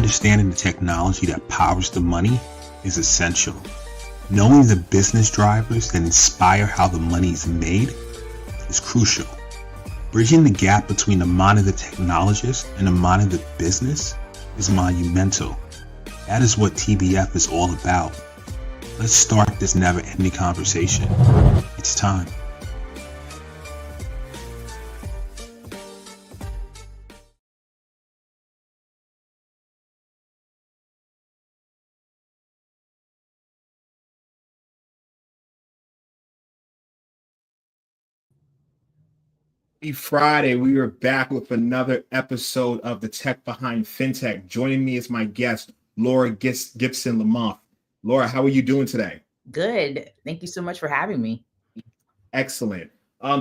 understanding the technology that powers the money is essential. Knowing the business drivers that inspire how the money is made is crucial. Bridging the gap between the mind of the technologist and the mind of the business is monumental. That is what TBF is all about. Let's start this never-ending conversation. It's time. Friday, we are back with another episode of the Tech Behind Fintech. Joining me is my guest, Laura Gibson-Lamothe. Laura, how are you doing today? Good. Thank you so much for having me. Excellent.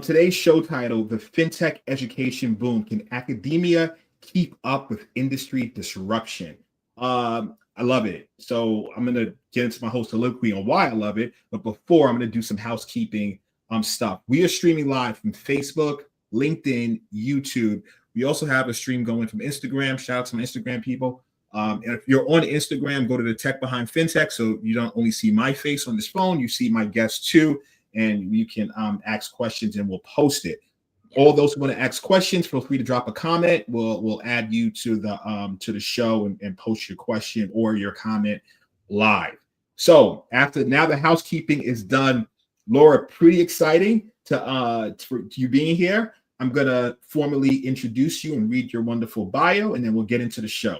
Today's show title, The Fintech Education Boom. Can academia keep up with industry disruption? I love it. So I'm going to get into my whole soliloquy on why I love it. But before, I'm going to do some housekeeping stuff. We are streaming live from Facebook, LinkedIn, YouTube. We also have a stream going from Instagram. Shout out to my Instagram people. And if you're on Instagram, go to the Tech Behind Fintech. So you don't only see my face on this phone, you see my guests too. And you can ask questions and we'll post it. All those who want to ask questions, feel free to drop a comment. We'll add you to the show and post your question or your comment live. So now the housekeeping is done. Laura, pretty exciting for you being here. I'm going to formally introduce you and read your wonderful bio, and then we'll get into the show.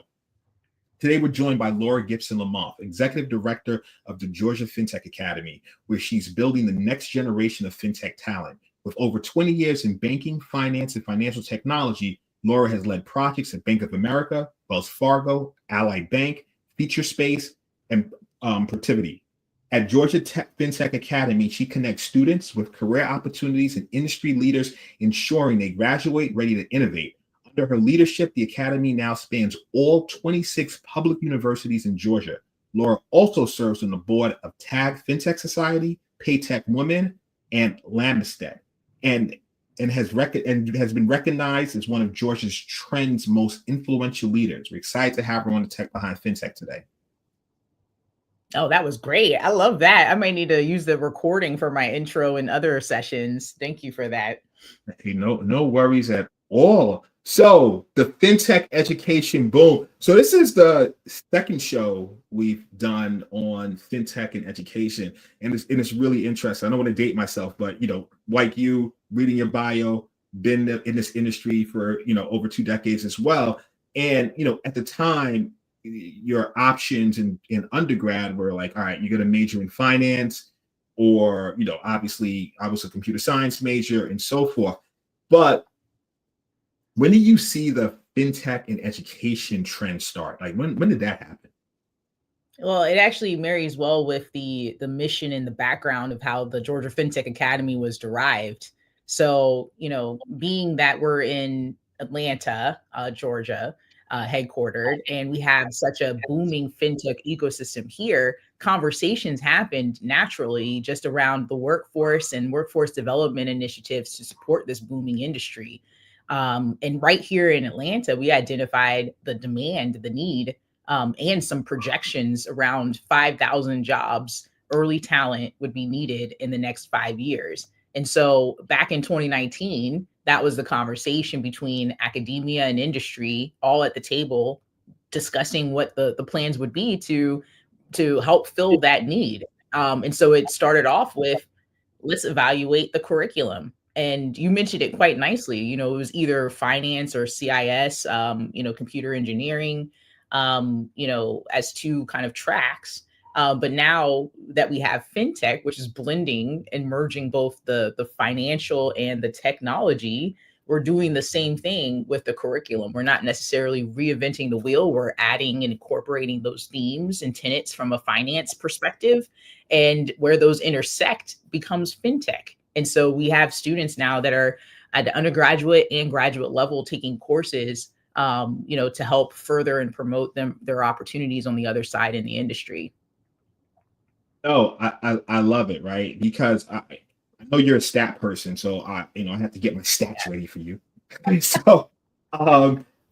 Today, we're joined by Laura Gibson-Lamothe, Executive Director of the Georgia Fintech Academy, where she's building the next generation of fintech talent. With over 20 years in banking, finance, and financial technology, Laura has led projects at Bank of America, Wells Fargo, Ally Bank, Featurespace, and Protiviti. At Georgia Fintech Academy, she connects students with career opportunities and industry leaders, ensuring they graduate ready to innovate. Under her leadership, the Academy now spans all 26 public universities in Georgia. Laura also serves on the board of TAG Fintech Society, Paytech Women, and Lamisted, and has been recognized as one of Georgia's Trend's most influential leaders. We're excited to have her on the Tech Behind Fintech today. Oh, that was great. I love that. I might need to use the recording for my intro and other sessions. Thank you for that. Hey, no worries at all. So the fintech education boom. So this is the second show we've done on fintech and education. And it's really interesting. I don't want to date myself, but, like you, reading your bio, been in this industry for, over 2 decades as well. And, at the time, your options in undergrad were like, all right, you're going to major in finance, or, obviously I was a computer science major and so forth. But when did you see the fintech and education trend start? Like when did that happen? Well, it actually marries well with the mission and the background of how the Georgia Fintech Academy was derived. So, being that we're in Atlanta, Georgia, headquartered, and we have such a booming fintech ecosystem here, conversations happened naturally just around the workforce and workforce development initiatives to support this booming industry. And right here in Atlanta, we identified the demand, the need, and some projections around 5,000 jobs, early talent would be needed in the next 5 years. And so back in 2019, that was the conversation between academia and industry, all at the table, discussing what the plans would be to help fill that need. And so it started off with, let's evaluate the curriculum. And you mentioned it quite nicely. It was either finance or CIS, computer engineering, as 2 kind of tracks. But now that we have fintech, which is blending and merging both the financial and the technology, we're doing the same thing with the curriculum. We're not necessarily reinventing the wheel. We're adding and incorporating those themes and tenets from a finance perspective, and where those intersect becomes fintech. And so we have students now that are at the undergraduate and graduate level taking courses, to help further and promote their opportunities on the other side in the industry. Oh, I love it, right? Because I know you're a stat person, so I have to get my stats ready for you. So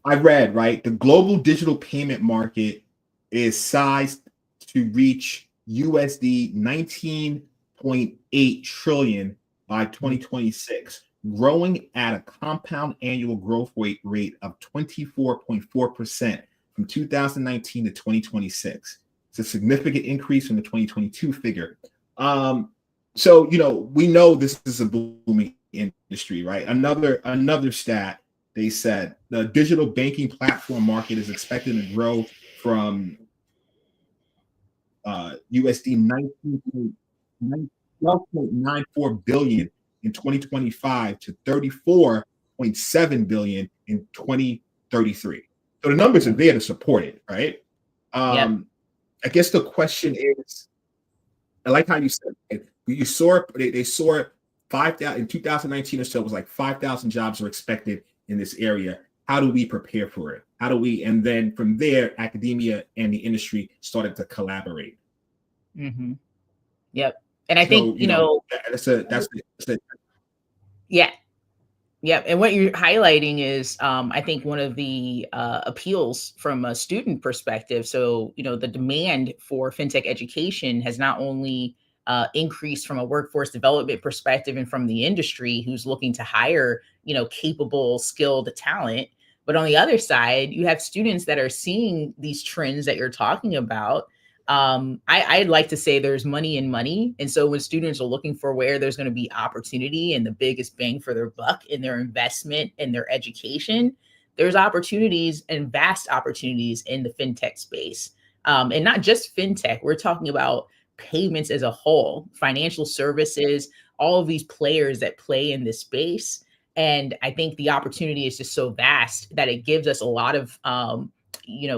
I read, right, the global digital payment market is sized to reach USD 19.8 trillion by 2026, growing at a compound annual growth rate of 24.4% from 2019 to 2026. It's a significant increase from the 2022 figure. So we know this is a booming industry, right? Another stat, they said the digital banking platform market is expected to grow from USD 12.94 billion in 2025 to 34.7 billion in 2033. So the numbers are there to support it, right? Yep. I guess the question is, I like how you said it. You saw they saw 5,000 in 2019 or so. It was like 5,000 jobs are expected in this area. How do we prepare for it? How do we? And then from there, academia and the industry started to collaborate. Mm-hmm. Yep. And I So think, that's yeah. Yeah, and what you're highlighting is, I think, one of the appeals from a student perspective. So, the demand for fintech education has not only increased from a workforce development perspective and from the industry who's looking to hire, capable, skilled talent, but on the other side, you have students that are seeing these trends that you're talking about. I'd like to say there's money in money. And so when students are looking for where there's going to be opportunity and the biggest bang for their buck in their investment and their education, there's opportunities and vast opportunities in the fintech space. And not just fintech, we're talking about payments as a whole, financial services, all of these players that play in this space. And I think the opportunity is just so vast that it gives us a lot of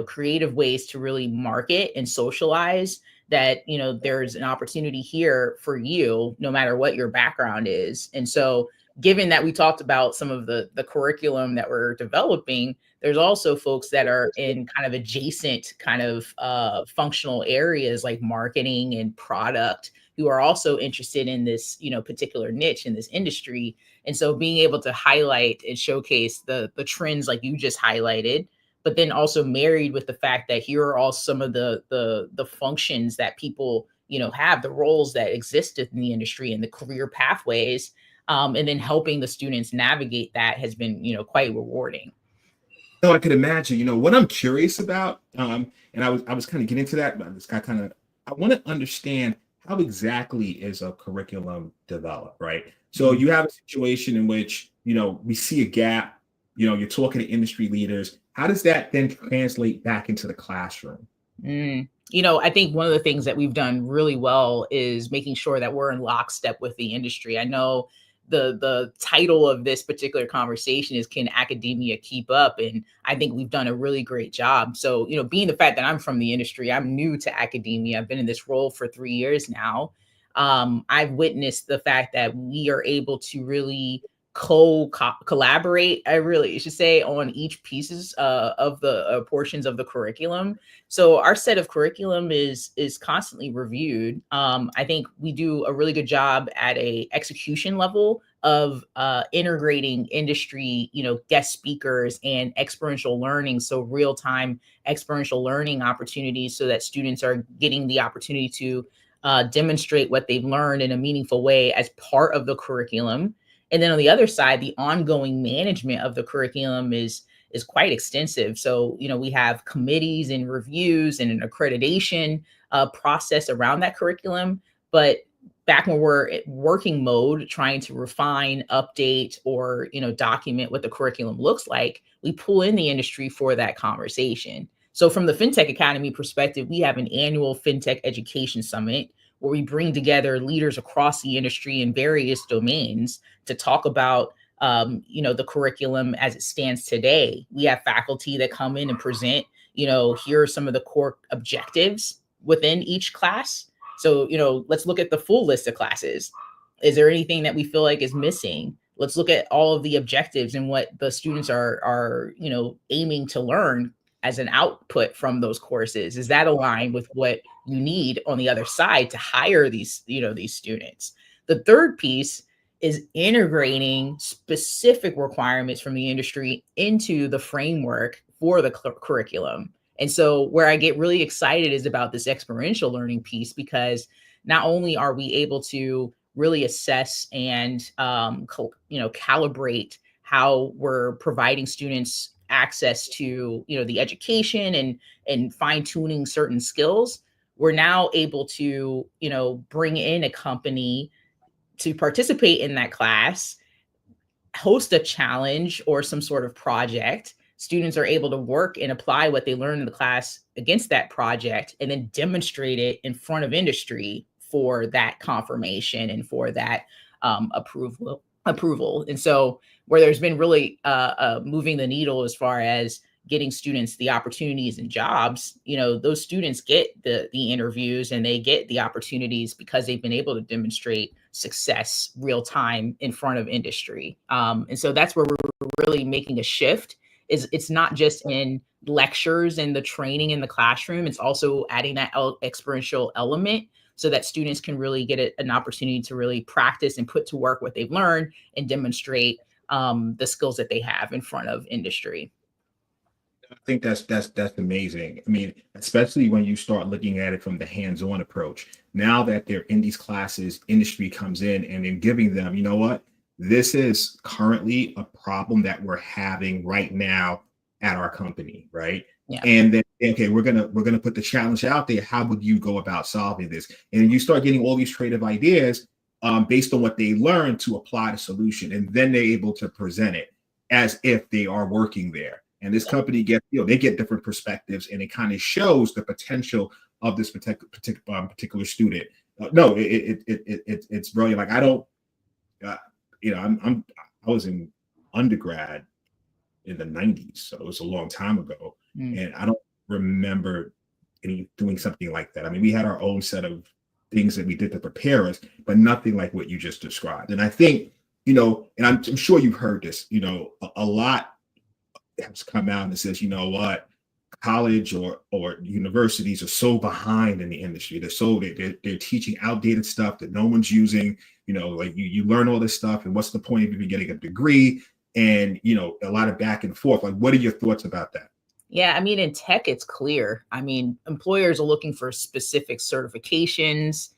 creative ways to really market and socialize that, there's an opportunity here for you, no matter what your background is. And so, given that we talked about some of the curriculum that we're developing, there's also folks that are in kind of adjacent kind of functional areas like marketing and product who are also interested in this, particular niche in this industry. And so being able to highlight and showcase the trends like you just highlighted, but then also married with the fact that here are all some of the functions that people, have, the roles that exist in the industry and the career pathways, and then helping the students navigate that has been, quite rewarding. No, I could imagine. What I'm curious about, and I was kind of getting to that, but I want to understand how exactly is a curriculum developed, right? So you have a situation in which we see a gap. You're talking to industry leaders. How does that then translate back into the classroom? I think one of the things that we've done really well is making sure that we're in lockstep with the industry. I know the title of this particular conversation is Can Academia Keep Up? And I think we've done a really great job. So, being the fact that I'm from the industry, I'm new to academia. I've been in this role for 3 years now. I've witnessed the fact that we are able to really collaborate, I really should say, on each pieces of the portions of the curriculum. So our set of curriculum is constantly reviewed. I think we do a really good job at a execution level of integrating industry, guest speakers and experiential learning. So real time experiential learning opportunities so that students are getting the opportunity to demonstrate what they've learned in a meaningful way as part of the curriculum. And then on the other side, the ongoing management of the curriculum is quite extensive. So, we have committees and reviews and an accreditation process around that curriculum. But back when we're at working mode, trying to refine, update, or, document what the curriculum looks like, we pull in the industry for that conversation. So from the Fintech Academy perspective, we have an annual Fintech Education Summit where we bring together leaders across the industry in various domains to talk about, the curriculum as it stands today. We have faculty that come in and present, here are some of the core objectives within each class. So, let's look at the full list of classes. Is there anything that we feel like is missing? Let's look at all of the objectives and what the students are aiming to learn as an output from those courses. Is that aligned with what you need on the other side to hire these students? The third piece is integrating specific requirements from the industry into the framework for the curriculum. And so where I get really excited is about this experiential learning piece, because not only are we able to really assess and calibrate how we're providing students access to the education and fine tuning certain skills, we're now able to bring in a company to participate in that class, host a challenge or some sort of project. Students are able to work and apply what they learned in the class against that project, and then demonstrate it in front of industry for that confirmation and for that approval. And so where there's been really moving the needle as far as getting students the opportunities and jobs, those students get the interviews and they get the opportunities because they've been able to demonstrate success real time in front of industry. And so that's where we're really making a shift. Is it's not just in lectures and the training in the classroom, it's also adding that experiential element so that students can really get an opportunity to really practice and put to work what they've learned and demonstrate the skills that they have in front of industry. I think that's amazing. I mean, especially when you start looking at it from the hands-on approach. Now that they're in these classes, industry comes in and then giving them, you know what, this is currently a problem that we're having right now at our company, right? Yeah. And then, okay, we're gonna put the challenge out there. How would you go about solving this? And you start getting all these creative ideas based on what they learn to apply the solution, and then they're able to present it as if they are working there. And this company gets, they get different perspectives, and it kind of shows the potential of this particular student. No, it's brilliant. Like I don't, I was in undergrad in the 90s, so it was a long time ago, and I don't remember doing something like that. I mean, we had our own set of things that we did to prepare us, but nothing like what you just described. And I think, and I'm sure you've heard this, a lot has come out and says, you know what, college or universities are so behind in the industry. They're teaching outdated stuff that no one's using. Like you learn all this stuff, and what's the point of even getting a degree? And a lot of back and forth. Like, what are your thoughts about that? Yeah, I mean, in tech, it's clear. I mean, employers are looking for specific certifications,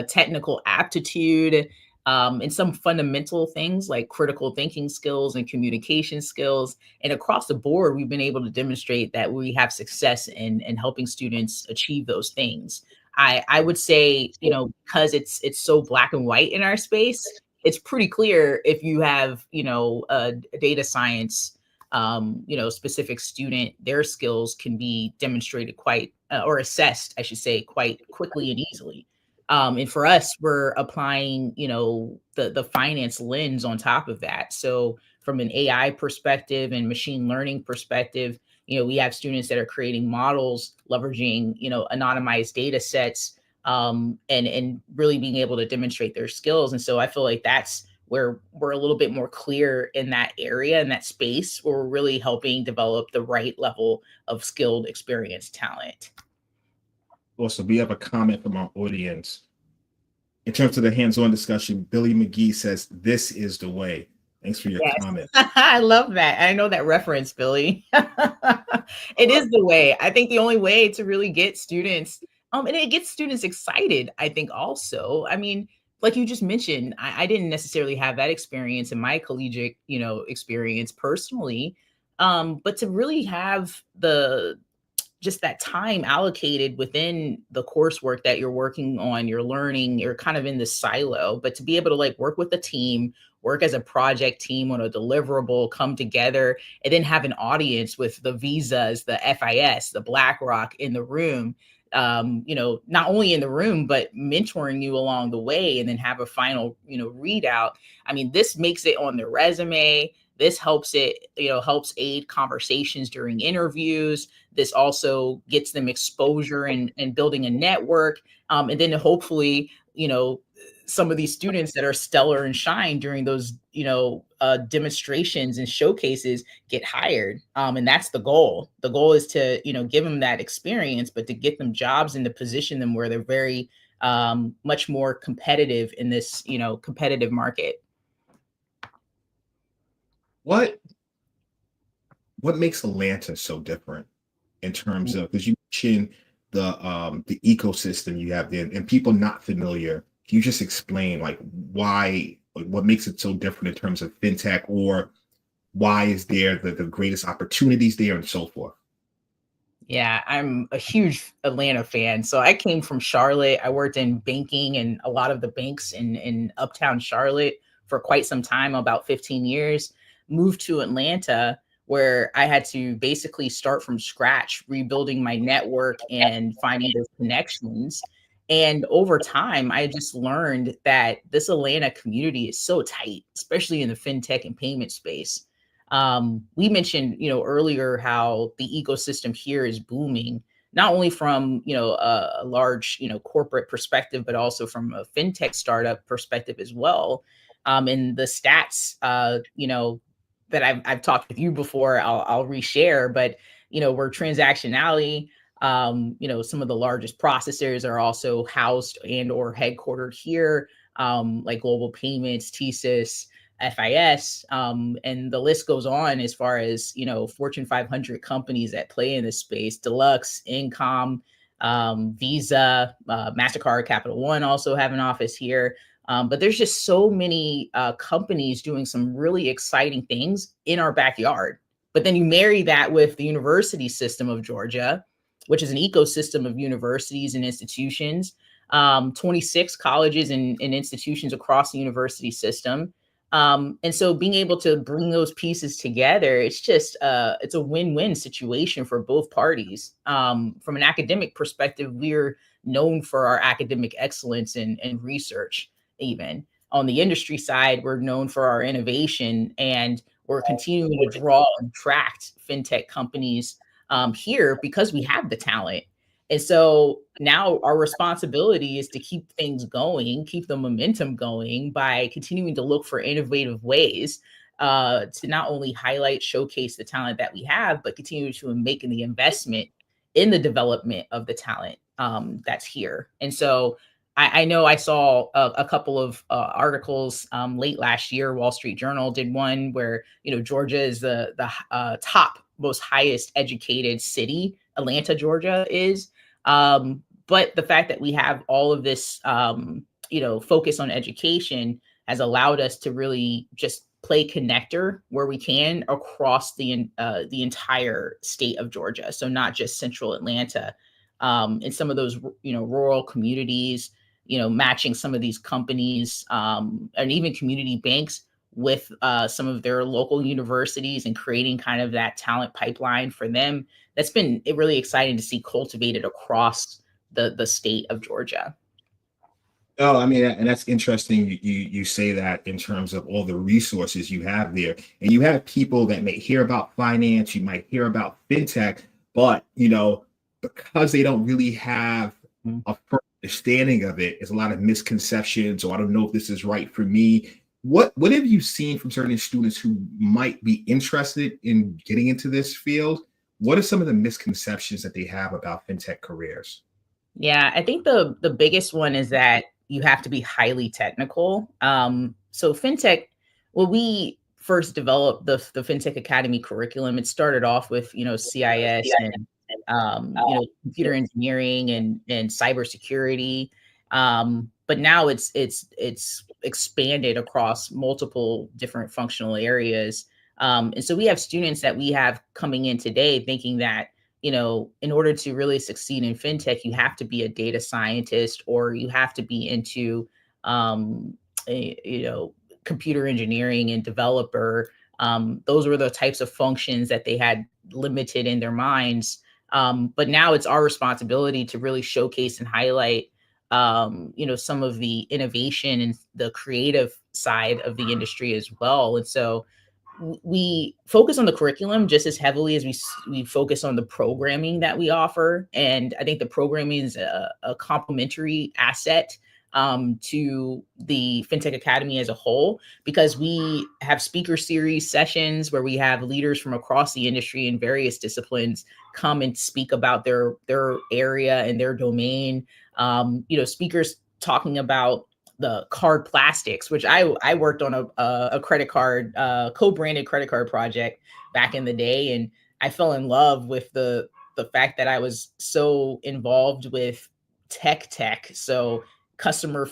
technical aptitude, and some fundamental things like critical thinking skills and communication skills. And across the board, we've been able to demonstrate that we have success in helping students achieve those things. I would say, because it's so black and white in our space, it's pretty clear if you have, a data science, specific student, their skills can be demonstrated or assessed, I should say, quite quickly and easily. And for us, we're applying, the finance lens on top of that. So from an AI perspective and machine learning perspective, we have students that are creating models, leveraging, anonymized data sets, and really being able to demonstrate their skills. And so I feel like that's where we're a little bit more clear in that area, in that space, where we're really helping develop the right level of skilled, experienced talent. Also, we have a comment from our audience. In terms of the hands-on discussion, Billy McGee says, "This is the way." Thanks for your comment. I love that. I know that reference, Billy. It is the way. I think the only way to really get students, and it gets students excited, I think also. I mean, like you just mentioned, I didn't necessarily have that experience in my collegiate, experience personally. But to really have just that time allocated within the coursework that you're working on, you're learning, you're kind of in this silo, but to be able to work with a team, work as a project team on a deliverable, come together, and then have an audience with the Visas, the FIS, the BlackRock in the room, not only in the room, but mentoring you along the way, and then have a final, readout. I mean, this makes it on their resume. This helps aid conversations during interviews. This also gets them exposure and building a network. And then hopefully, some of these students that are stellar and shine during those, demonstrations and showcases get hired. And that's the goal. The goal is to, give them that experience, but to get them jobs and to position them where they're very much more competitive in this, competitive market. What what makes Atlanta so different in terms of, because you mentioned the ecosystem you have there and people not familiar. Can you just explain like why, like what makes it so different in terms of fintech, or why is there the greatest opportunities there and so forth? Yeah, I'm a huge Atlanta fan. So I came from Charlotte. I worked in banking and a lot of the banks in uptown Charlotte for quite some time, about 15 years. Moved to Atlanta where I had to basically start from scratch, rebuilding my network and finding those connections. And over time, I just learned that this Atlanta community is so tight, especially in the fintech and payment space. We mentioned, earlier how the ecosystem here is booming, not only from, a large, corporate perspective, but also from a fintech startup perspective as well. And the stats, that I've talked with you before, I'll reshare, but, we're transactionality. Some of the largest processors are also housed and or headquartered here, like Global Payments, TSYS, FIS, and the list goes on as far as, Fortune 500 companies that play in this space: Deluxe, Incom, Visa, MasterCard, Capital One also have an office here. But there's just so many companies doing some really exciting things in our backyard. But then you marry that with the university system of Georgia, which is an ecosystem of universities and institutions, 26 colleges and institutions across the university system. And so being able to bring those pieces together, it's just it's a win-win situation for both parties. From an academic perspective, we're known for our academic excellence and research. Even on the industry side, we're known for our innovation, and we're continuing to draw and attract fintech companies here because we have the talent. And so now our responsibility is to keep things going, keep the momentum going by continuing to look for innovative ways to not only highlight, showcase the talent that we have, but continue to make the investment in the development of the talent that's here. And so I know I saw a couple of articles late last year. Wall Street Journal did one where, Georgia is the top most highest educated city. Atlanta, Georgia is. But the fact that we have all of this, focus on education has allowed us to really just play connector where we can across the entire state of Georgia. So not just central Atlanta, in some of those, rural communities, matching some of these companies, and even community banks with some of their local universities and creating kind of that talent pipeline for them. That's been really exciting to see cultivated across the state of Georgia. Oh, I mean, and that's interesting. You say that in terms of all the resources you have there, and you have people that may hear about finance, you might hear about fintech, but because they don't really have a firm understanding of it, there's a lot of misconceptions. Or I don't know if this is right for me. What have you seen from certain students who might be interested in getting into this field? What are some of the misconceptions that they have about fintech careers? Yeah, I think the biggest one is that you have to be highly technical. So fintech, when we first developed the Fintech Academy curriculum, it started off with CIS and computer engineering and cybersecurity. But now it's expanded across multiple different functional areas. And so we have students that we have coming in today thinking that, in order to really succeed in fintech, you have to be a data scientist or you have to be into, computer engineering and developer. Those were the types of functions that they had limited in their minds. But now it's our responsibility to really showcase and highlight, some of the innovation and the creative side of the industry as well. And so we focus on the curriculum just as heavily as we focus on the programming that we offer. And I think the programming is a complementary asset to the Fintech Academy as a whole, because we have speaker series sessions where we have leaders from across the industry in various disciplines come and speak about their area and their domain. Speakers talking about the card plastics, which I worked on a credit card, co-branded credit card project back in the day. And I fell in love with the fact that I was so involved with tech. So customer,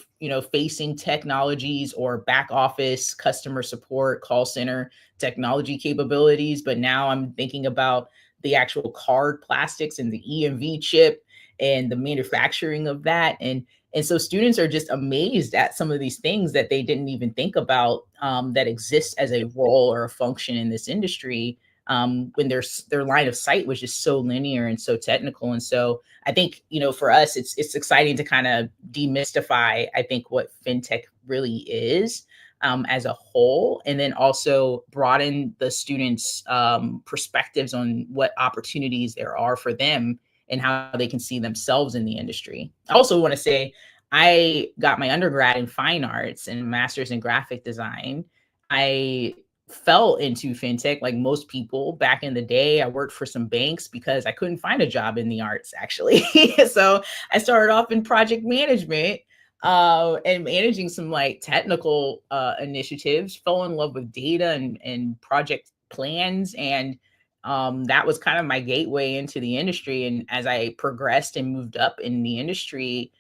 facing technologies or back office, customer support, call center technology capabilities. But now I'm thinking about the actual card plastics and the EMV chip and the manufacturing of that. And so students are just amazed at some of these things that they didn't even think about, that exist as a role or a function in this industry, when their line of sight was just so linear and so technical. And so I think, for us, it's exciting to kind of demystify, I think, what fintech really is, as a whole, and then also broaden the students' perspectives on what opportunities there are for them and how they can see themselves in the industry. I also want to say I got my undergrad in fine arts and master's in graphic design. I fell into fintech like most people back in the day. I worked for some banks because I couldn't find a job in the arts, actually. So I started off in project management, and managing some like technical initiatives, fell in love with data and project plans. And that was kind of my gateway into the industry. And as I progressed and moved up in the industry,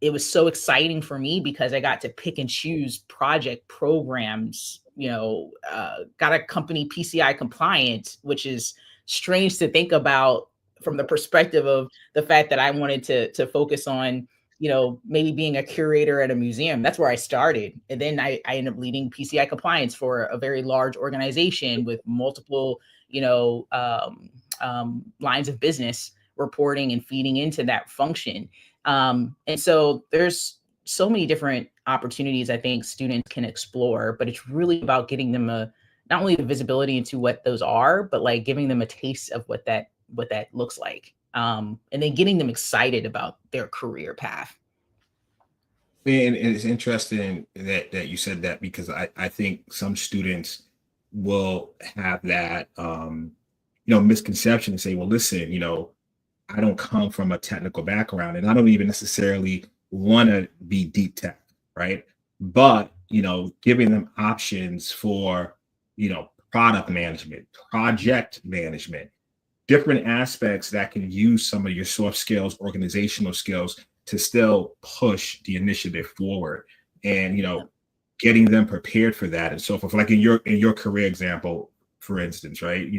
it was so exciting for me because I got to pick and choose project programs, got a company PCI compliant, which is strange to think about from the perspective of the fact that I wanted to focus on, maybe being a curator at a museum. That's where I started. And then I ended up leading PCI compliance for a very large organization with multiple, lines of business reporting and feeding into that function. And so there's so many different opportunities I think students can explore, but it's really about getting them not only the visibility into what those are, but like giving them a taste of what that looks like. And then getting them excited about their career path. And it's interesting that you said that, because I think some students will have that misconception and say, well, listen, I don't come from a technical background and I don't even necessarily want to be deep tech, right? But, giving them options for, product management, project management, different aspects that can use some of your soft skills, organizational skills to still push the initiative forward, and, getting them prepared for that and so forth. Like in your career example, for instance, right?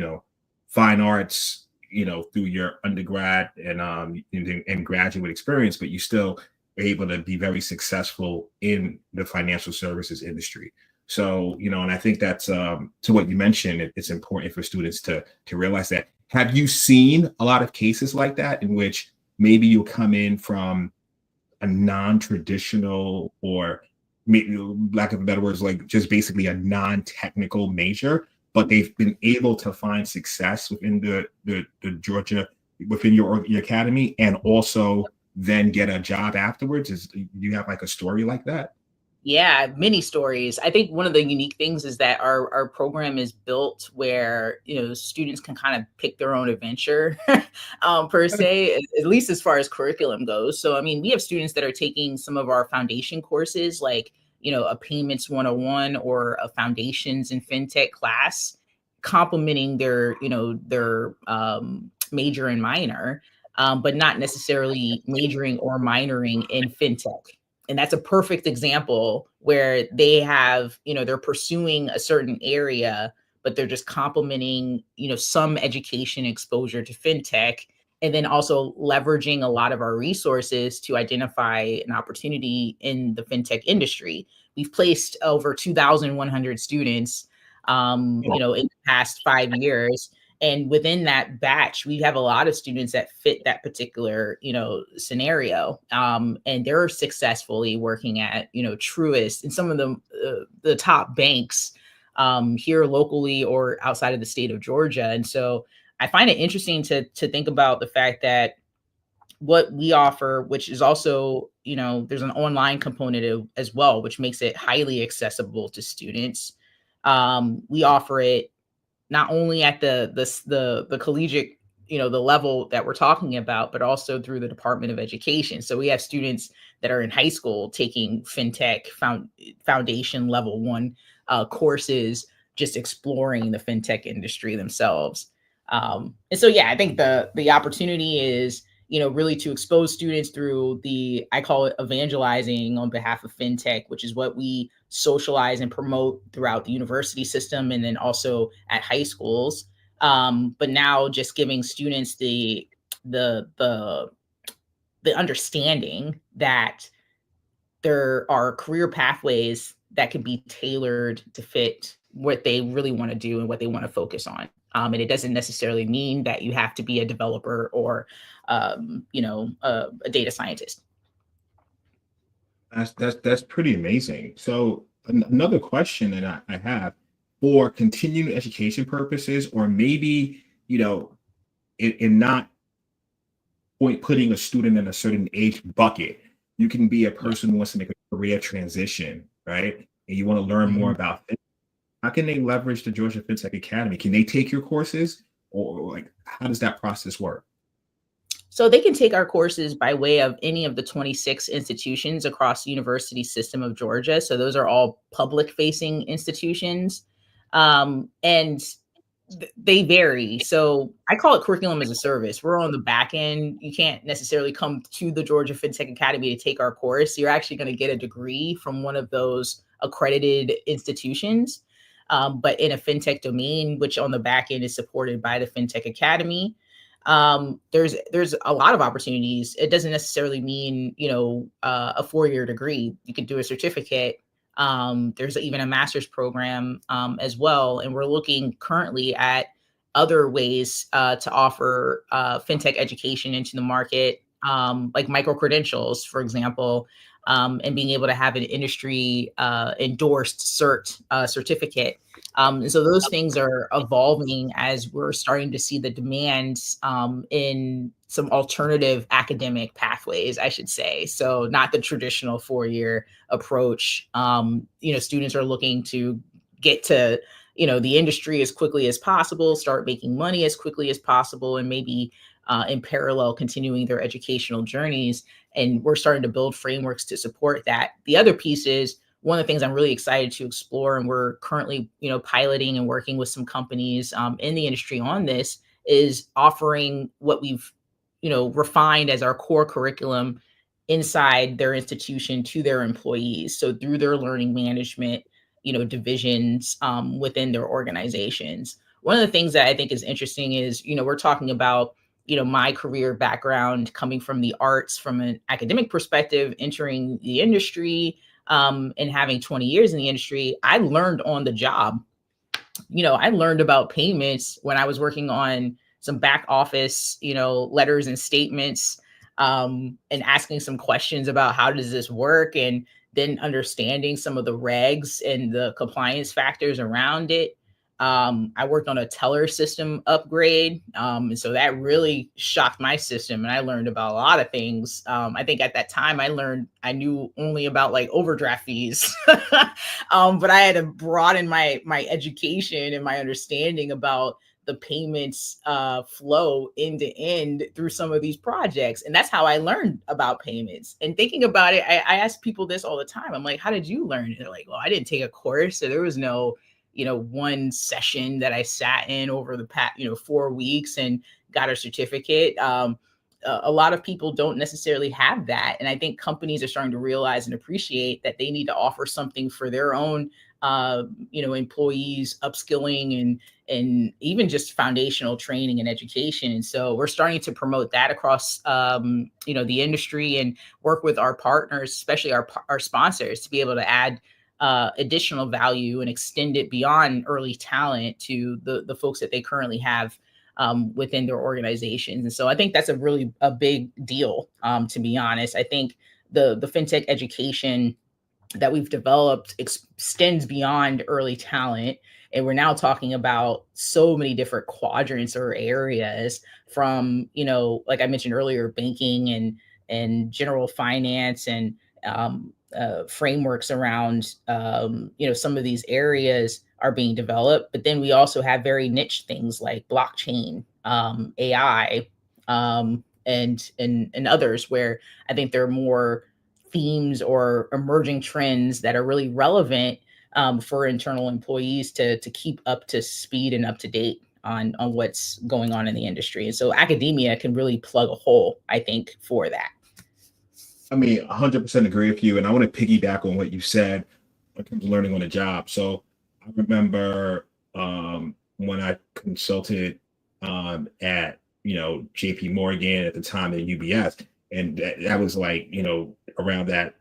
Fine arts, through your undergrad and graduate experience, but you still are able to be very successful in the financial services industry. So, and I think that's to what you mentioned, it's important for students to realize that. Have you seen a lot of cases like that in which maybe you'll come in from a non-traditional, or maybe, lack of better words, like just basically a non-technical major, but they've been able to find success within the Georgia, within your academy, and also then get a job afterwards? Do you have like a story like that? Yeah, many stories. I think one of the unique things is that our program is built where, students can kind of pick their own adventure, per se, at least as far as curriculum goes. So, I mean, we have students that are taking some of our foundation courses, like, a payments 101 or a foundations in fintech class, complementing their, major and minor, but not necessarily majoring or minoring in fintech. And that's a perfect example where they have, they're pursuing a certain area, but they're just complementing, some education exposure to fintech, and then also leveraging a lot of our resources to identify an opportunity in the fintech industry. We've placed over 2,100 students, in the past 5 years. And within that batch, we have a lot of students that fit that particular, scenario. And they're successfully working at, Truist and some of the top banks, here locally or outside of the state of Georgia. And so I find it interesting to think about the fact that what we offer, which is also, there's an online component as well, which makes it highly accessible to students. We offer it not only at the collegiate the level that we're talking about, but also through the Department of Education. So we have students that are in high school taking fintech foundation level 1 courses, just exploring the fintech industry themselves. And so, yeah, I think the opportunity is, really to expose students through I call it evangelizing on behalf of fintech, which is what we socialize and promote throughout the university system and then also at high schools. But now just giving students the understanding that there are career pathways that can be tailored to fit what they really want to do and what they want to focus on. And it doesn't necessarily mean that you have to be a developer or, a data scientist. That's pretty amazing. So another question that I have for continuing education purposes, or maybe, in not putting a student in a certain age bucket, you can be a person who wants to make a career transition, right? And you want to learn more about it. How can they leverage the Georgia Fintech Academy? Can they take your courses, or like, how does that process work? So they can take our courses by way of any of the 26 institutions across the university system of Georgia. So those are all public facing institutions. And they vary. So I call it curriculum as a service. We're on the back end. You can't necessarily come to the Georgia Fintech Academy to take our course. You're actually going to get a degree from one of those accredited institutions, but in a fintech domain, which on the back end is supported by the Fintech Academy. There's a lot of opportunities. It doesn't necessarily mean, a 4-year degree. You could do a certificate. There's even a master's program as well. And we're looking currently at other ways to offer fintech education into the market, like micro credentials, for example, and being able to have an industry endorsed certificate. And so those things are evolving as we're starting to see the demands in some alternative academic pathways, I should say. So not the traditional 4-year approach. Students are looking to get to, the industry as quickly as possible, start making money as quickly as possible, and maybe in parallel continuing their educational journeys. And we're starting to build frameworks to support that. The other piece is, one of the things I'm really excited to explore, and we're currently, piloting and working with some companies in the industry on this, is offering what we've, refined as our core curriculum inside their institution to their employees. So through their learning management, divisions within their organizations. One of the things that I think is interesting is, we're talking about, my career background coming from the arts, from an academic perspective, entering the industry, and having 20 years in the industry. I learned on the job. I learned about payments when I was working on some back office, letters and statements, and asking some questions about how does this work, and then understanding some of the regs and the compliance factors around it. I worked on a teller system upgrade. And so that really shocked my system. And I learned about a lot of things. I think at that time I knew only about like overdraft fees, but I had to broaden my education and my understanding about the payments flow end to end through some of these projects. And that's how I learned about payments. And thinking about it, I ask people this all the time. I'm like, how did you learn? And they're like, well, I didn't take a course. So there was no one session that I sat in over the past, 4 weeks and got a certificate. A lot of people don't necessarily have that. And I think companies are starting to realize and appreciate that they need to offer something for their own, employees, upskilling and even just foundational training and education. And so we're starting to promote that across, the industry, and work with our partners, especially our sponsors, to be able to add additional value and extend it beyond early talent to the folks that they currently have within their organizations. And so I think that's a big deal, to be honest. I think the fintech education that we've developed extends beyond early talent. And we're now talking about so many different quadrants or areas, from, like I mentioned earlier, banking and general finance, and frameworks around, some of these areas are being developed. But then we also have very niche things like blockchain, AI, and others, where I think there are more themes or emerging trends that are really relevant for internal employees to keep up to speed and up to date on what's going on in the industry. And so academia can really plug a hole, I think, for that. I mean, 100% agree with you. And I want to piggyback on what you said in terms of learning on the job. So I remember when I consulted at, JP Morgan at the time at UBS, and that was like, around that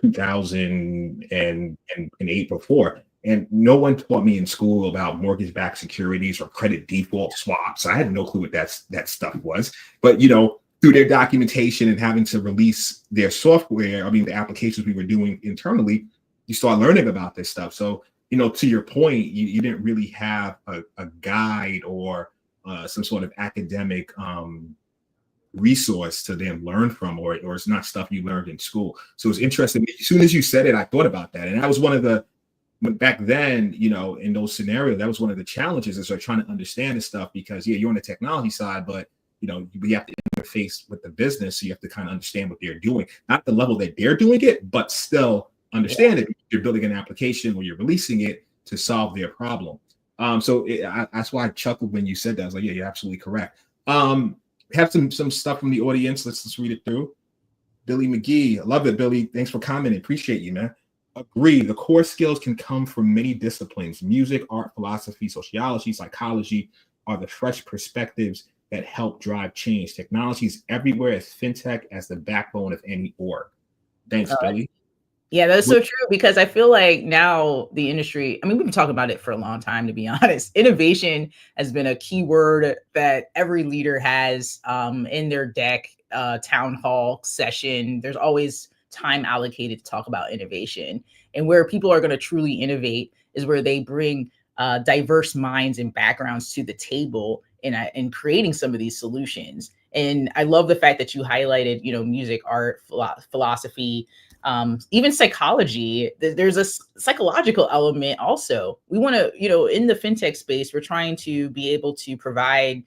2008 before. And no one taught me in school about mortgage-backed securities or credit default swaps. I had no clue what that stuff was. But through their documentation and having to release their software, I mean, the applications we were doing internally, you start learning about this stuff. So, to your point, you didn't really have a guide or some sort of academic resource to then learn from, or it's not stuff you learned in school. So it's interesting. As soon as you said it, I thought about that. And that was one of the, back then, in those scenarios, that was one of the challenges, is like trying to understand this stuff, because you're on the technology side, but we have to interface with the business. So you have to kind of understand what they're doing, not the level that they're doing it, but still understand it. You're building an application or you're releasing it to solve their problem. That's why I chuckled when you said that. I was like, yeah, you're absolutely correct. Have some stuff from the audience. Let's read it through. Billy McGee, I love it, Billy. Thanks for commenting. Appreciate you, man. Agree. The core skills can come from many disciplines. Music, art, philosophy, sociology, psychology are the fresh perspectives that help drive change. Technology is everywhere, as fintech as the backbone of any org. Thanks, Billy. Yeah, that's so true, because I feel like now the industry, I mean, we've been talking about it for a long time, to be honest. Innovation has been a key word that every leader has in their deck, town hall session. There's always time allocated to talk about innovation. And where people are going to truly innovate is where they bring diverse minds and backgrounds to the table in creating some of these solutions. And I love the fact that you highlighted, music, art, philosophy, even psychology. There's a psychological element also. We want to, in the fintech space, we're trying to be able to provide,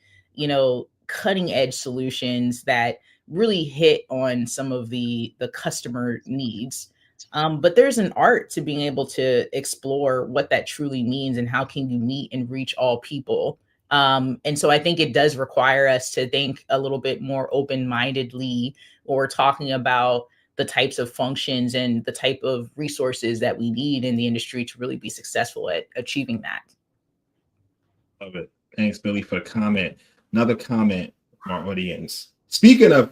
cutting edge solutions that really hit on some of the customer needs. But there's an art to being able to explore what that truly means and how can you meet and reach all people. And so I think it does require us to think a little bit more open-mindedly, or talking about the types of functions and the type of resources that we need in the industry to really be successful at achieving that. Love it. Thanks, Billy, for the comment. Another comment from our audience. Speaking of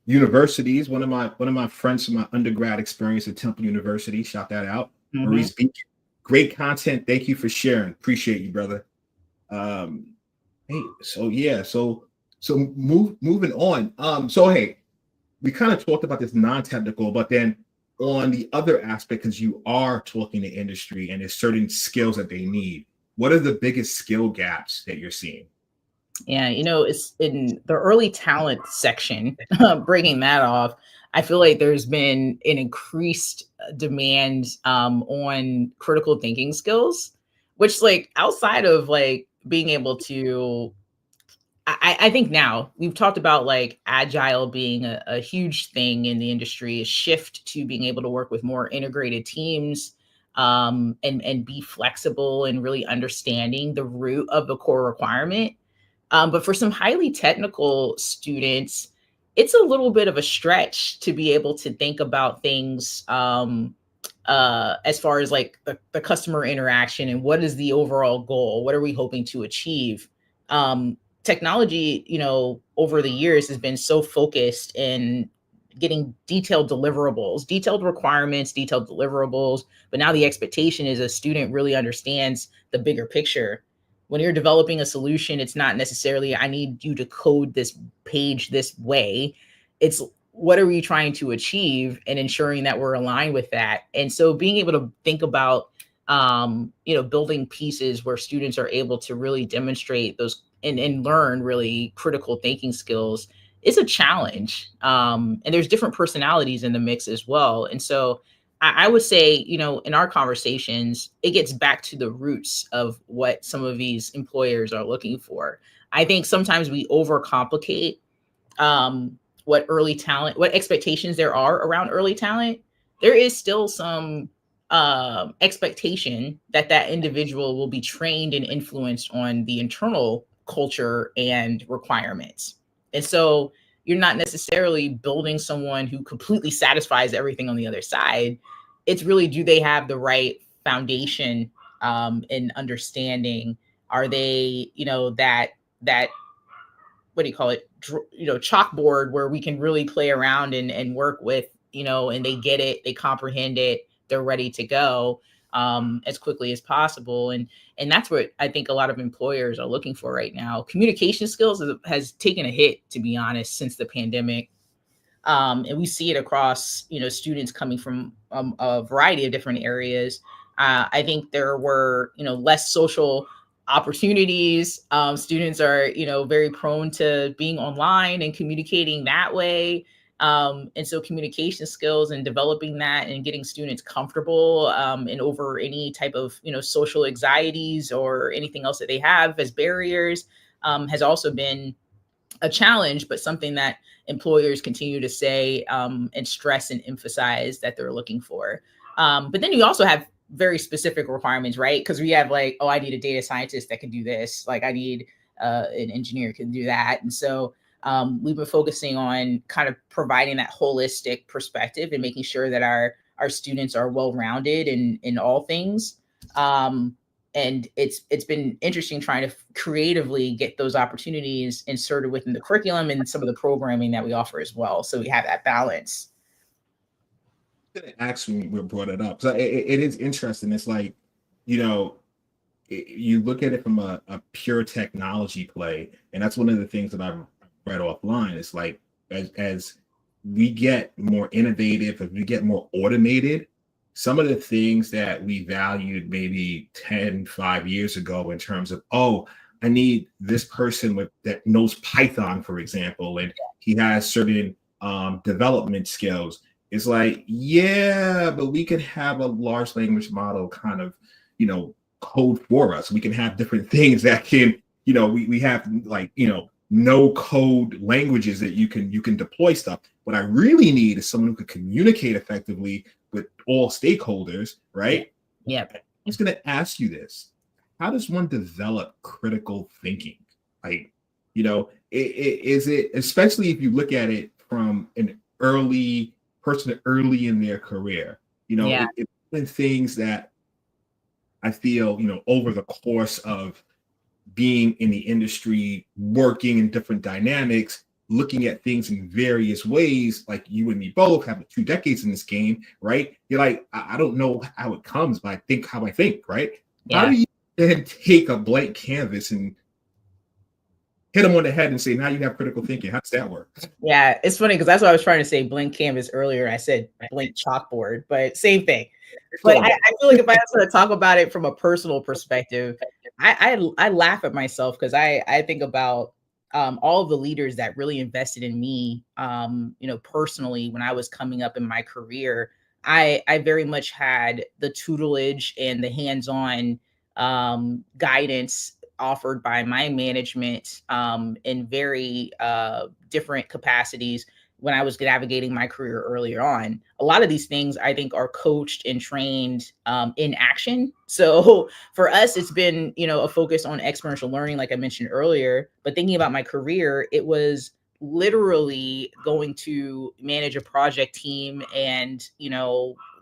universities, one of my friends from my undergrad experience at Temple University, shout that out. Mm-hmm. Maurice Beach. Great content. Thank you for sharing. Appreciate you, brother. Moving on. We kind of talked about this non-technical, but then on the other aspect, because you are talking to industry and there's certain skills that they need, what are the biggest skill gaps that you're seeing? Yeah, it's in the early talent section, breaking that off. I feel like there's been an increased demand on critical thinking skills, which, like, outside of like being able to, I think now we've talked about like agile being a huge thing in the industry, a shift to being able to work with more integrated teams, and be flexible and really understanding the root of the core requirement. But for some highly technical students, it's a little bit of a stretch to be able to think about things as far as like the customer interaction and what is the overall goal? What are we hoping to achieve? Technology, over the years has been so focused in getting detailed deliverables, detailed requirements, detailed deliverables. But now the expectation is a student really understands the bigger picture. When you're developing a solution, it's not necessarily, I need you to code this page this way. It's, what are we trying to achieve, and ensuring that we're aligned with that. And so being able to think about, building pieces where students are able to really demonstrate those and learn really critical thinking skills is a challenge. And there's different personalities in the mix as well. And so I would say, in our conversations, it gets back to the roots of what some of these employers are looking for. I think sometimes we overcomplicate what expectations there are around early talent. There is still some expectation that that individual will be trained and influenced on the internal culture and requirements. And so you're not necessarily building someone who completely satisfies everything on the other side. It's really, do they have the right foundation in understanding? Are they, that what do you call it, chalkboard where we can really play around and work with, and they get it, they comprehend it, they're ready to go as quickly as possible. And that's what I think a lot of employers are looking for right now. Communication skills has taken a hit, to be honest, since the pandemic. And we see it across, students coming from a variety of different areas. I think there were, less social opportunities. Students are, very prone to being online and communicating that way. And so communication skills and developing that and getting students comfortable and over any type of, social anxieties or anything else that they have as barriers has also been a challenge, but something that employers continue to say and stress and emphasize that they're looking for. But then you also have very specific requirements, right? Because we have like, oh, I need a data scientist that can do this. Like I need an engineer who can do that. And so we've been focusing on kind of providing that holistic perspective and making sure that our students are well-rounded in all things. And it's been interesting trying to creatively get those opportunities inserted within the curriculum and some of the programming that we offer as well. So we have that balance. Actually, we brought it up. So it is interesting. It's like, you look at it from a pure technology play, and that's one of the things that I've read offline. It's like as we get more innovative, as we get more automated, some of the things that we valued maybe 5 years ago in terms of, oh, I need this person that knows Python, for example, and he has certain development skills. It's like, yeah, but we could have a large language model kind of, code for us. We can have different things that can, we have like, no code languages that you can deploy stuff. What I really need is someone who can communicate effectively with all stakeholders, right? Yeah. I'm just going to ask you this. How does one develop critical thinking? Like, is it, especially if you look at it from an early person early in their career, it's been things that I feel, over the course of being in the industry, working in different dynamics, looking at things in various ways, like you and me both have 2 decades in this game, right? You're like, I don't know how it comes, but I think how I think, right? Yeah. How do you then take a blank canvas and hit them on the head and say, now you have critical thinking? How does that work? Yeah, it's funny because that's what I was trying to say, blank canvas earlier. I said blank chalkboard, but same thing. But I feel like if I was going to talk about it from a personal perspective, I laugh at myself because I think about all of the leaders that really invested in me, personally, when I was coming up in my career. I very much had the tutelage and the hands-on guidance offered by my management in very different capacities when I was navigating my career earlier on. A lot of these things I think are coached and trained in action. So for us, it's been, a focus on experiential learning, like I mentioned earlier. But thinking about my career, it was literally going to manage a project team and,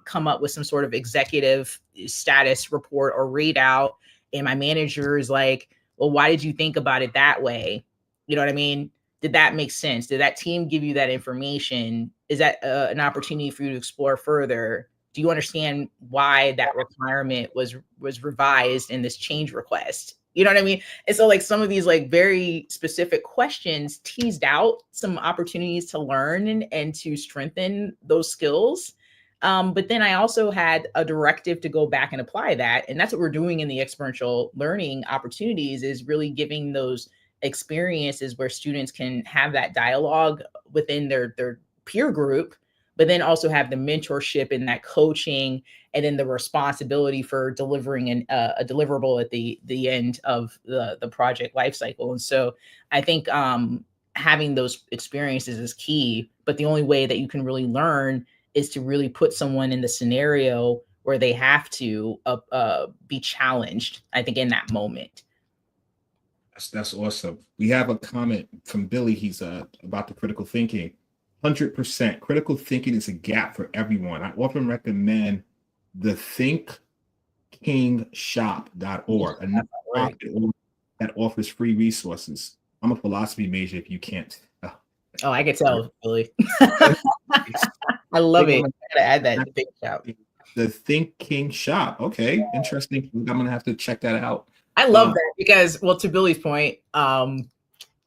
come up with some sort of executive status report or readout. And my manager is like, well, why did you think about it that way? You know what I mean? Did that make sense? Did that team give you that information? Is that an opportunity for you to explore further? Do you understand why that requirement was revised in this change request? You know what I mean? And so like some of these like very specific questions teased out some opportunities to learn and to strengthen those skills. But then I also had a directive to go back and apply that. And that's what we're doing in the experiential learning opportunities, is really giving those experiences where students can have that dialogue within their peer group but then also have the mentorship and that coaching, and then the responsibility for delivering a deliverable at the end of the project lifecycle. And so I think having those experiences is key, but the only way that you can really learn is to really put someone in the scenario where they have to be challenged, I think, in that moment. That's awesome. We have a comment from Billy. He's about the critical thinking. 100% critical thinking is a gap for everyone. I often recommend the thinkingshop.org, a nonprofit that offers free resources. I'm a philosophy major, if you can't. Oh, I can tell, Billy. I love it. I gotta add that to the Think Shop. The Think King Shop. Okay, interesting. I'm gonna have to check that out. I love that because, well, to Billy's point, and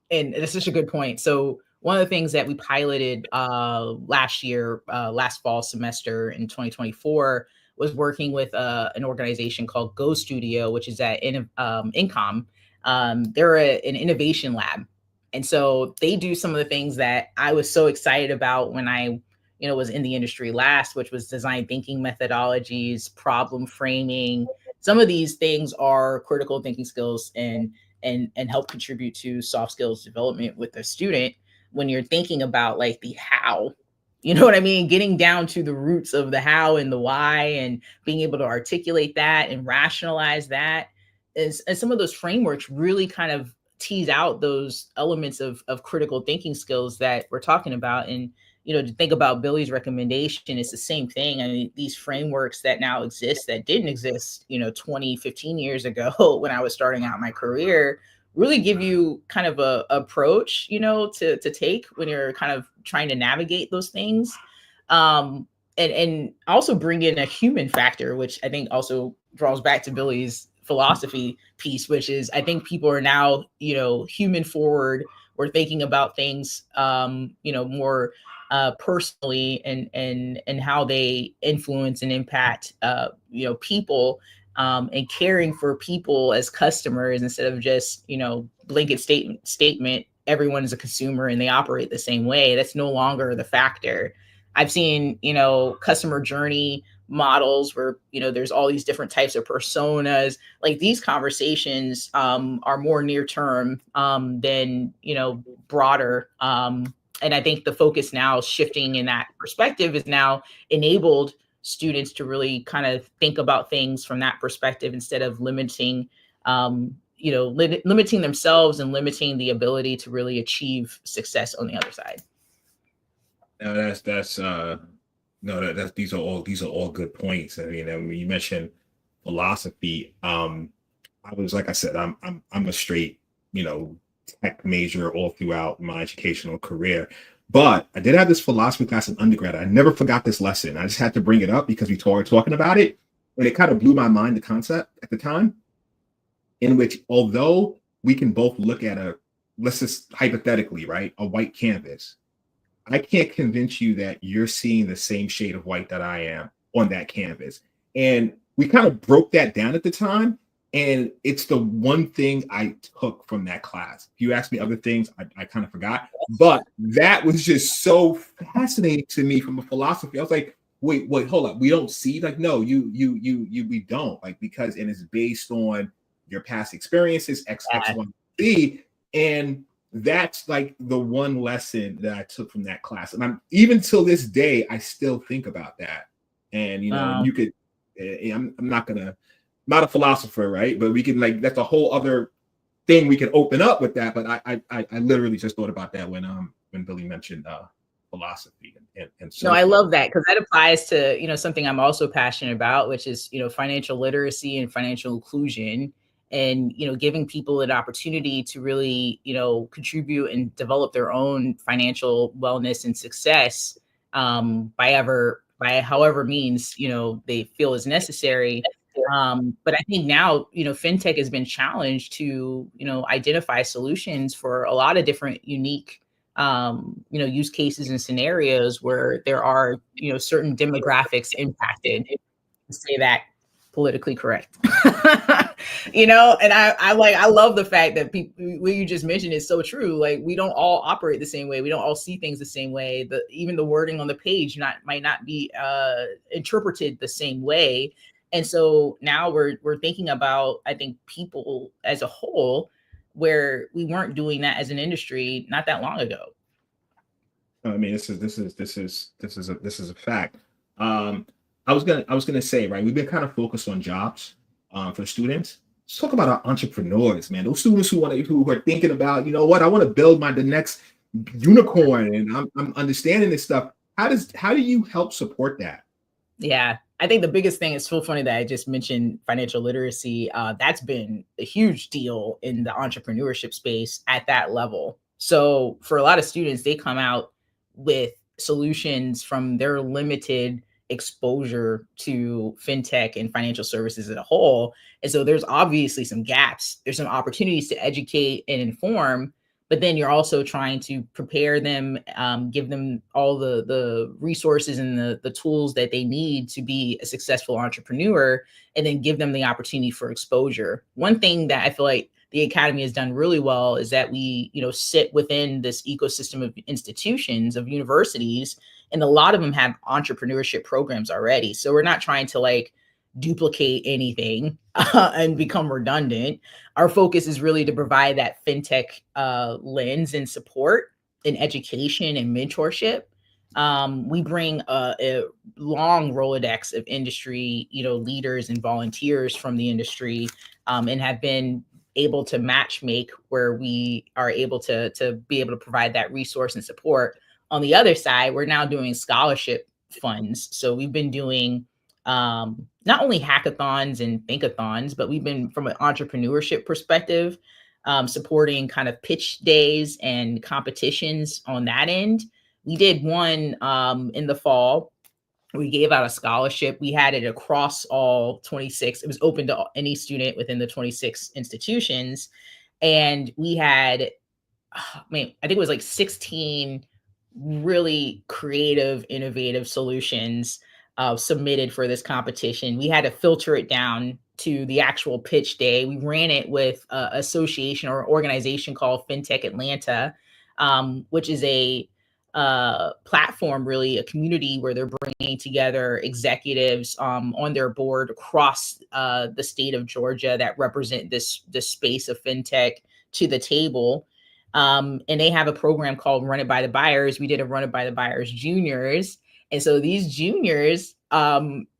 it's such a good point. So one of the things that we piloted last year, last fall semester in 2024, was working with an organization called Go Studio, which is at Incom. They're an innovation lab. And so they do some of the things that I was so excited about when I was in the industry last, which was design thinking methodologies, problem framing. Some of these things are critical thinking skills and help contribute to soft skills development with the student when you're thinking about like the how, you know what I mean? Getting down to the roots of the how and the why and being able to articulate that and rationalize that. And some of those frameworks really kind of tease out those elements of critical thinking skills that we're talking about. And to think about Billy's recommendation, it's the same thing. I mean, these frameworks that now exist that didn't exist, 20, 15 years ago when I was starting out my career, really give you kind of a approach, to take when you're kind of trying to navigate those things. And also bring in a human factor, which I think also draws back to Billy's philosophy piece, which is I think people are now, human forward. We're thinking about things, more personally and how they influence and impact, people, and caring for people as customers instead of just, blanket statement, everyone is a consumer and they operate the same way. That's no longer the factor. I've seen, customer journey models where, there's all these different types of personas. Like these conversations are more near term than, broader. And I think the focus now shifting in that perspective is now enabled students to really kind of think about things from that perspective instead of limiting, limiting themselves and limiting the ability to really achieve success on the other side. No, these are all good points. I mean, when you mentioned philosophy, I was, like I said, I'm a straight, tech major all throughout my educational career. But I did have this philosophy class in undergrad. I never forgot this lesson. I just had to bring it up because we started talking about it. And it kind of blew my mind, the concept at the time, in which although we can both look at let's just hypothetically, right, a white canvas, I can't convince you that you're seeing the same shade of white that I am on that canvas. And we kind of broke that down at the time. And it's the one thing I took from that class. If you ask me other things, I kind of forgot. But that was just so fascinating to me from a philosophy. I was like, wait, hold up. We don't see? Like, no, we don't. Like, because it is based on your past experiences, X, Y, Z. And that's like the one lesson that I took from that class. And even till this day, I still think about that. And, you could, I'm not a philosopher, right? But we can that's a whole other thing we can open up with that. But I literally just thought about that when Billy mentioned philosophy and so. No, I love that because that applies to something I'm also passionate about, which is financial literacy and financial inclusion, and giving people an opportunity to really contribute and develop their own financial wellness and success by however means they feel is necessary. But I think now, fintech has been challenged to, identify solutions for a lot of different unique, use cases and scenarios where there are, certain demographics impacted, to say that politically correct. And I love the fact that people, what you just mentioned is so true. Like, we don't all operate the same way. We don't all see things the same way. Even the wording on the page might not be interpreted the same way. And so now we're thinking about, I think, people as a whole, where we weren't doing that as an industry not that long ago. I mean, this is a fact. I was gonna say, right, we've been kind of focused on jobs for students. Let's talk about our entrepreneurs, man. Those students who are thinking about, you know what, I want to build the next unicorn, and I'm understanding this stuff. How do you help support that? Yeah, I think the biggest thing is so funny that I just mentioned financial literacy. That's been a huge deal in the entrepreneurship space at that level. So for a lot of students, they come out with solutions from their limited exposure to fintech and financial services as a whole. And so there's obviously some gaps. There's some opportunities to educate and inform, but then you're also trying to prepare them, give them all the resources and the tools that they need to be a successful entrepreneur, and then give them the opportunity for exposure. One thing that I feel like the Academy has done really well is that we, sit within this ecosystem of institutions, of universities, and a lot of them have entrepreneurship programs already. So we're not trying to like duplicate anything and become redundant. Our focus is really to provide that fintech lens and support in education and mentorship. We bring a long Rolodex of industry, leaders and volunteers from the industry, and have been able to match make where we are able to be able to provide that resource and support. On the other side, we're now doing scholarship funds. So we've been doing not only hackathons and thinkathons, but we've been, from an entrepreneurship perspective, supporting kind of pitch days and competitions on that end. We did one in the fall. We gave out a scholarship. We had it across all 26. It was open to any student within the 26 institutions. And we had, I think it was like 16 really creative, innovative solutions submitted for this competition. We had to filter it down to the actual pitch day. We ran it with an association or organization called Fintech Atlanta, which is a platform, really a community where they're bringing together executives on their board across the state of Georgia that represent this space of fintech to the table. And they have a program called Run It by the Buyers. We did a Run It by the Buyers juniors. And so these juniors,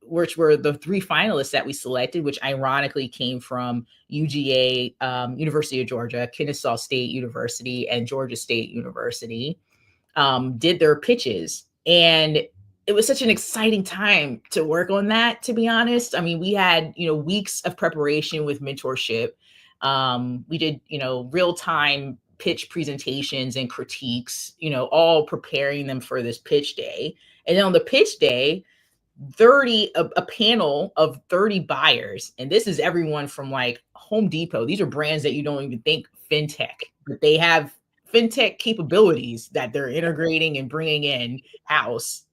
which were the 3 finalists that we selected, which ironically came from UGA, University of Georgia, Kennesaw State University, and Georgia State University, did their pitches. And it was such an exciting time to work on that, to be honest. I mean, we had, weeks of preparation with mentorship. We did, real-time pitch presentations and critiques, all preparing them for this pitch day. And then on the pitch day, a panel of 30 buyers. And this is everyone from like Home Depot. These are brands that you don't even think fintech, but they have fintech capabilities that they're integrating and bringing in house.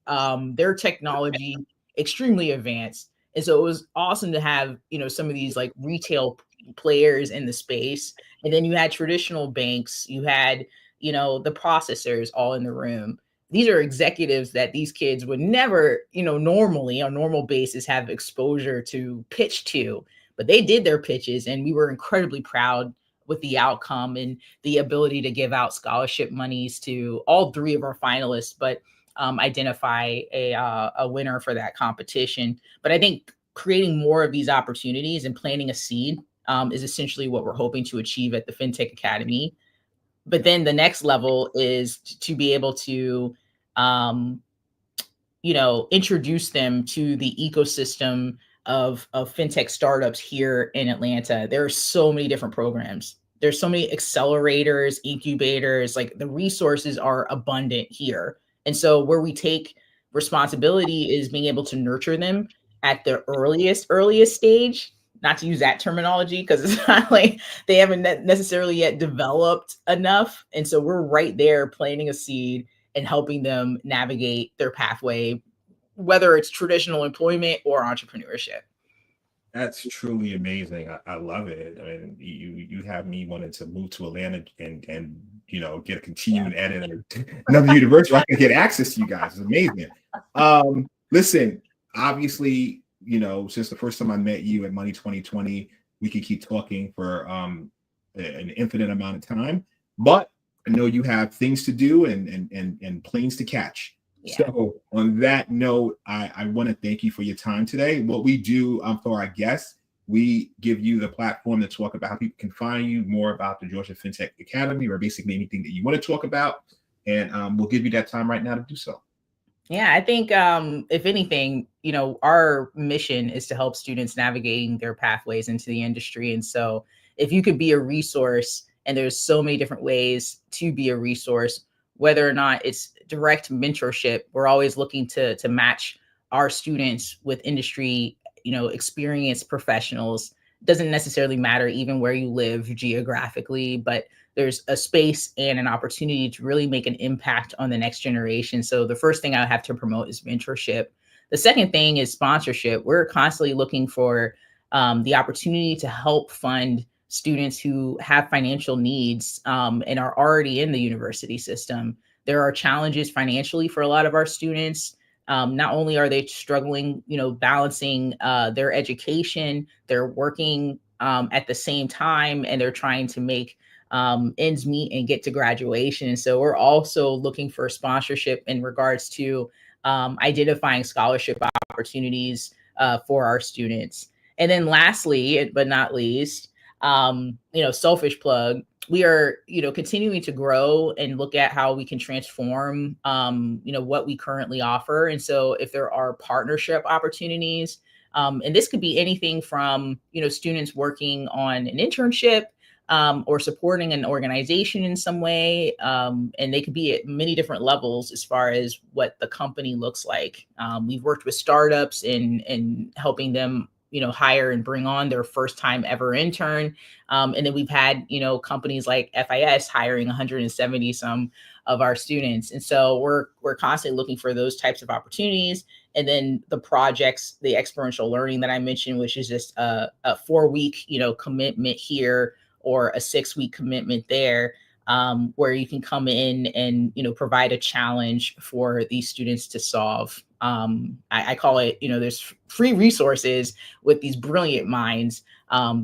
Their technology extremely advanced. And so it was awesome to have, some of these like retail players in the space. And then you had traditional banks, you had, the processors all in the room. These are executives that these kids would never, normally on a normal basis have exposure to pitch to, but they did their pitches, and we were incredibly proud with the outcome and the ability to give out scholarship monies to all 3 of our finalists, but identify a winner for that competition. But I think creating more of these opportunities and planting a seed is essentially what we're hoping to achieve at the Fintech Academy. But then the next level is to be able to, introduce them to the ecosystem of fintech startups here in Atlanta. There are so many different programs. There's so many accelerators, incubators, like the resources are abundant here. And so where we take responsibility is being able to nurture them at the earliest stage, not to use that terminology because it's not like they haven't necessarily yet developed enough. And so we're right there planting a seed and helping them navigate their pathway, whether it's traditional employment or entrepreneurship. That's truly amazing. I love it. I mean, you have me wanting to move to Atlanta and get a continuing ed at another university where I can get access to you guys. It's amazing. Listen, obviously, since the first time I met you at Money 2020, we could keep talking for an infinite amount of time. But I know you have things to do and planes to catch. Yeah. So on that note, I want to thank you for your time today. What we do for our guests, we give you the platform to talk about how people can find you, more about the Georgia Fintech Academy, or basically anything that you want to talk about. And we'll give you that time right now to do so. Yeah, I think if anything, our mission is to help students navigating their pathways into the industry. And so if you could be a resource, and there's so many different ways to be a resource, whether or not it's direct mentorship, we're always looking to match our students with industry, experienced professionals. Doesn't necessarily matter even where you live geographically, but there's a space and an opportunity to really make an impact on the next generation. So the first thing I have to promote is mentorship. The second thing is sponsorship. We're constantly looking for the opportunity to help fund students who have financial needs and are already in the university system. There are challenges financially for a lot of our students. Not only are they struggling, balancing their education, they're working at the same time, and they're trying to make ends meet and get to graduation. And so we're also looking for sponsorship in regards to identifying scholarship opportunities for our students. And then lastly, but not least, selfish plug, we are, continuing to grow and look at how we can transform, what we currently offer. And so if there are partnership opportunities, and this could be anything from, students working on an internship, or supporting an organization in some way. And they could be at many different levels as far as what the company looks like. We've worked with startups in helping them, hire and bring on their first time ever intern. And then we've had, companies like FIS hiring 170 some of our students. And so we're constantly looking for those types of opportunities. And then the projects, the experiential learning that I mentioned, which is just a 4-week, commitment here, or a 6-week commitment there, where you can come in and, provide a challenge for these students to solve. I call it, there's free resources with these brilliant minds,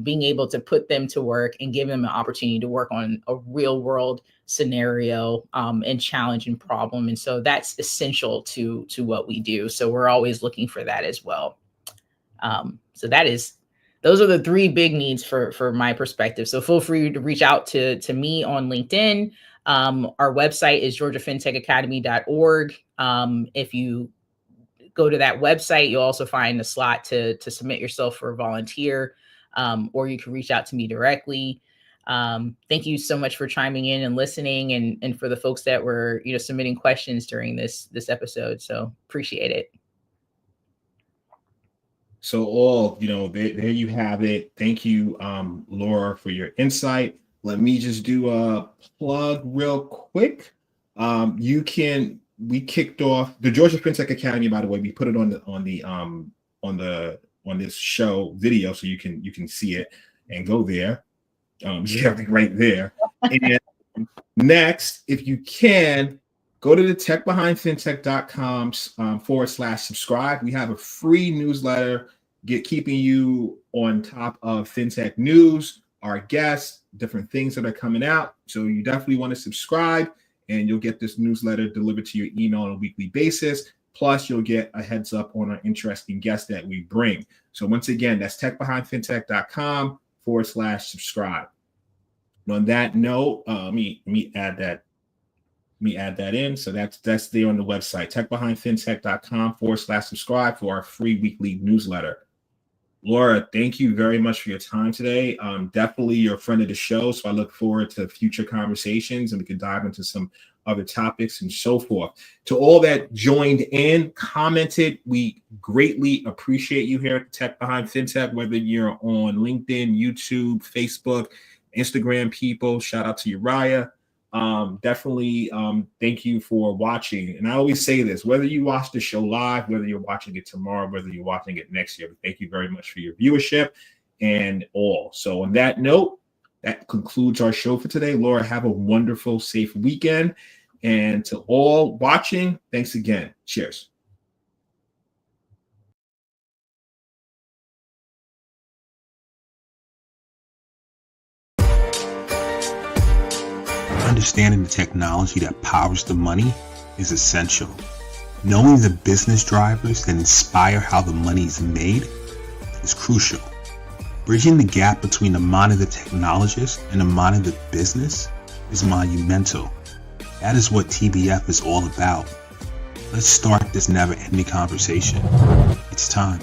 being able to put them to work and give them an opportunity to work on a real world scenario and challenge and problem. And so that's essential to what we do. So we're always looking for that as well. Those are the 3 big needs for my perspective. So feel free to reach out to me on LinkedIn. Our website is georgiafintechacademy.org. If you go to that website, you'll also find a slot to submit yourself for a volunteer, or you can reach out to me directly. Thank you so much for chiming in and listening, and for the folks that were, submitting questions during this episode. So appreciate it. So there you have it. Thank you, Laura, for your insight. Let me just do a plug real quick. We kicked off the Georgia Fintech Academy. By the way, we put it on this show video, so you can see it and go there. Right there. And next, if you can, go to the techbehindfintech.com /subscribe. We have a free newsletter keeping you on top of fintech news, our guests, different things that are coming out. So you definitely want to subscribe, and you'll get this newsletter delivered to your email on a weekly basis. Plus, you'll get a heads up on our interesting guests that we bring. So once again, that's techbehindfintech.com /subscribe. And on that note, let me add that. Let me add that in. So that's there on the website, techbehindfintech.com /subscribe for our free weekly newsletter. Laura, thank you very much for your time today. Definitely you're a friend of the show, so I look forward to future conversations, and we can dive into some other topics and so forth. To all that joined in, commented, we greatly appreciate you here at Tech Behind Fintech, whether you're on LinkedIn, YouTube, Facebook, Instagram people. Shout out to Uriah. Definitely thank you for watching. And I always say this, whether you watch the show live, whether you're watching it tomorrow, whether you're watching it next year, thank you very much for your viewership and all. So on that note, that concludes our show for today. Laura, have a wonderful, safe weekend. And to all watching, thanks again. Cheers. Understanding the technology that powers the money is essential. Knowing the business drivers that inspire how the money is made is crucial. Bridging the gap between the mind of the technologist and the mind of the business is monumental. That is what TBF is all about. Let's start this never-ending conversation. It's time.